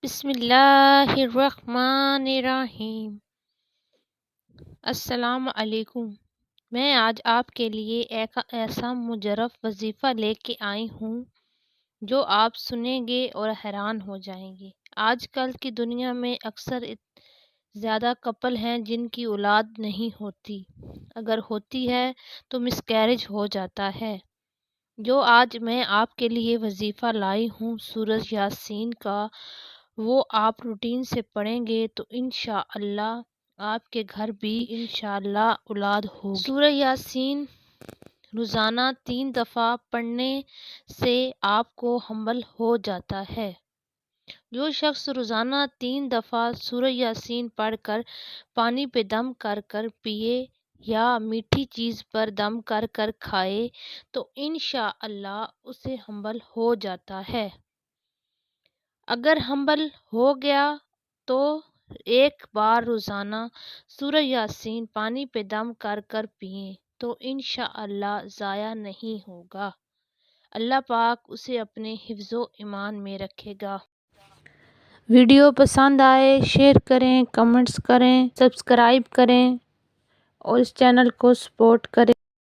بسم اللہ الرحمن الرحیم۔ السلام علیکم۔ میں آج آپ کے لیے ایک ایسا مجرب وظیفہ لے کے آئی ہوں جو آپ سنیں گے اور حیران ہو جائیں گے۔ آج کل کی دنیا میں اکثر زیادہ کپل ہیں جن کی اولاد نہیں ہوتی، اگر ہوتی ہے تو مس کیریج ہو جاتا ہے۔ جو آج میں آپ کے لیے وظیفہ لائی ہوں سورۃ یاسین کا، وہ آپ روٹین سے پڑھیں گے تو انشاءاللہ آپ کے گھر بھی انشاءاللہ اولاد ہوگی۔ سورۃ یاسین روزانہ 3 دفعہ پڑھنے سے آپ کو حمل ہو جاتا ہے۔ جو شخص روزانہ 3 دفعہ سورۃ یاسین پڑھ کر پانی پہ دم کر کر پیے یا میٹھی چیز پر دم کر کر کھائے تو انشاءاللہ اسے حمل ہو جاتا ہے۔ اگر حمل ہو گیا تو ایک بار روزانہ سورۃ یاسین پانی پہ دم کر کر پئیں تو انشاءاللہ ضائع نہیں ہوگا۔ اللہ پاک اسے اپنے حفظ و ایمان میں رکھے گا۔ ویڈیو پسند آئے شیئر کریں، کمنٹس کریں، سبسکرائب کریں اور اس چینل کو سپورٹ کریں۔